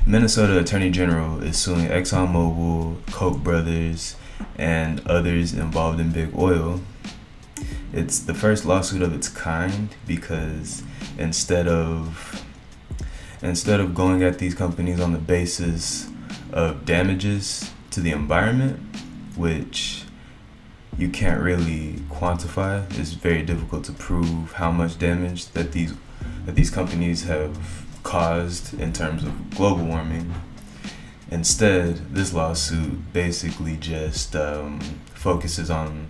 Minnesota Attorney General is suing Exxon Mobil, Koch brothers, and others involved in big oil. It's the first lawsuit of its kind because instead of going at these companies on the basis of damages to the environment, which you can't really quantify, it's very difficult to prove how much damage that these companies have caused in terms of global warming. Instead, this lawsuit basically just focuses on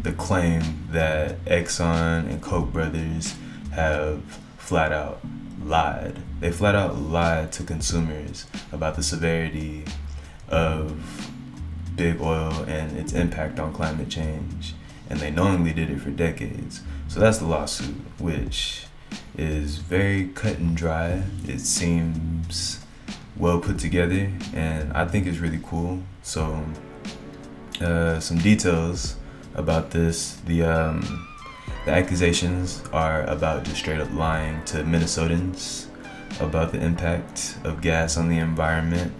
the claim that Exxon and Koch brothers have flat out lied. They flat out lied to consumers about the severity of big oil and its impact on climate change, and they knowingly did it for decades. So that's the lawsuit, which is very cut and dry. It seems well put together, and I think it's really cool. So some details about this. The accusations are about just straight up lying to Minnesotans about the impact of gas on the environment.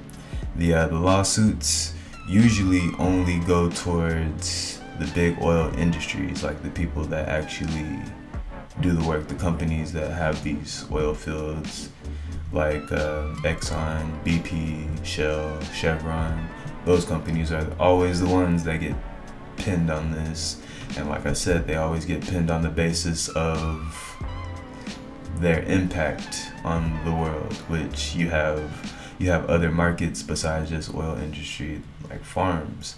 The lawsuits usually only go towards the big oil industries, like the people that actually do the work, the companies that have these oil fields, like Exxon, BP, Shell, Chevron. Those companies are always the ones that get pinned on this, and like I said, they always get pinned on the basis of their impact on the world, which you have other markets besides just oil industry, like farms,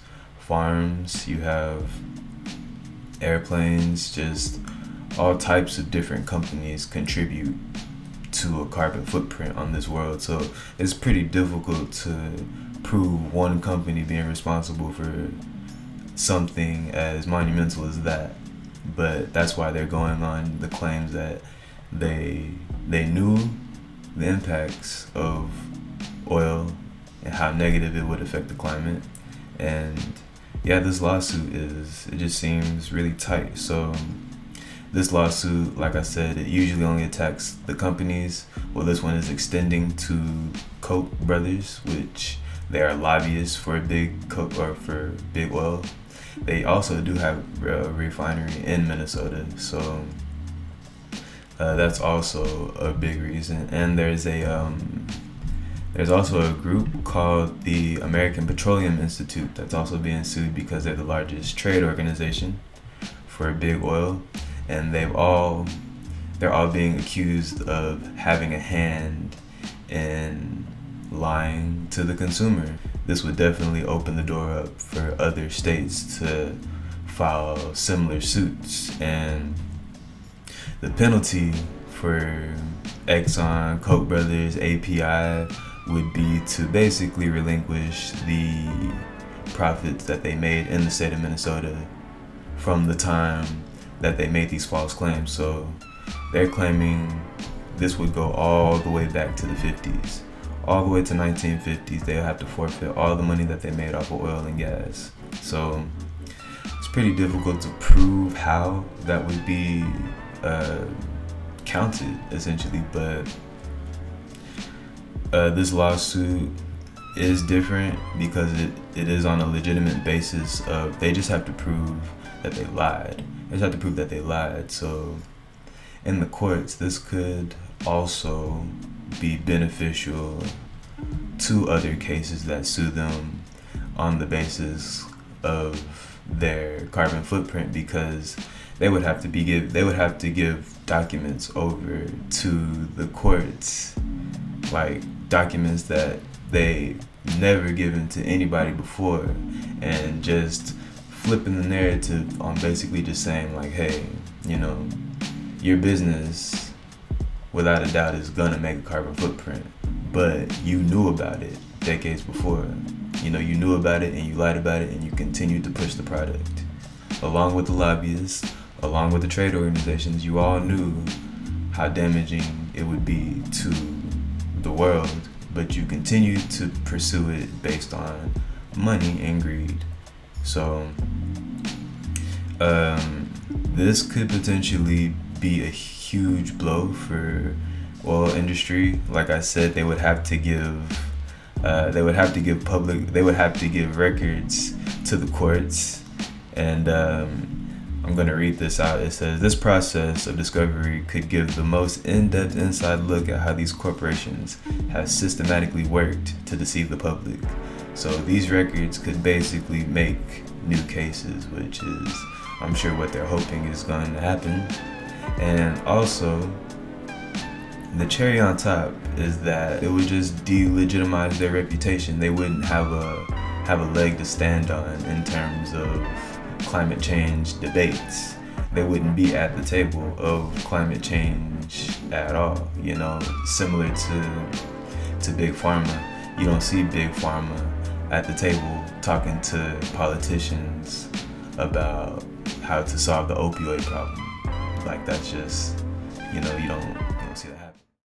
you have airplanes, just all types of different companies contribute to a carbon footprint on this world. So it's pretty difficult to prove one company being responsible for something as monumental as that. But that's why they're going on the claims that they knew the impacts of oil and how negative it would affect the climate. And yeah, this lawsuit it just seems really tight. So this lawsuit, like I said, it usually only attacks the companies. Well, this one is extending to Koch brothers, which they are lobbyists for big oil. They also do have a refinery in Minnesota, so that's also a big reason. And there's also a group called the American Petroleum Institute that's also being sued because they're the largest trade organization for big oil, and they're all being accused of having a hand in lying to the consumer. This would definitely open the door up for other states to file similar suits, and the penalty for Exxon, Koch brothers, API would be to basically relinquish the profits that they made in the state of Minnesota from the time that they made these false claims. So they're claiming this would go all the way back to the 50s. All the way to 1950s, they'll have to forfeit all the money that they made off of oil and gas. So it's pretty difficult to prove how that would be counted, essentially. But this lawsuit is different because it is on a legitimate basis of they just have to prove that they lied. They just have to prove that they lied. So in the courts, this could also be beneficial to other cases that sue them on the basis of their carbon footprint, because they would have to give documents over to the courts, like documents that they never given to anybody before, and just flipping the narrative on basically just saying like, hey, your business without a doubt is gonna make a carbon footprint, but you knew about it decades before. You knew about it and you lied about it and you continued to push the product. Along with the lobbyists, along with the trade organizations, you all knew how damaging it would be to the world, but you continued to pursue it based on money and greed. So this could potentially be a huge blow for oil industry, like I said, they would have to give records to the courts. And I'm going to read this out. It says, this process of discovery could give the most in-depth inside look at how these corporations have systematically worked to deceive the public. So these records could basically make new cases, which is, I'm sure, what they're hoping is going to happen. And also, the cherry on top is that it would just delegitimize their reputation. They wouldn't have a leg to stand on in terms of climate change debates. They wouldn't be at the table of climate change at all. You know, similar to Big Pharma. You don't see Big Pharma at the table talking to politicians about how to solve the opioid problem. Like, that's just, you know, you don't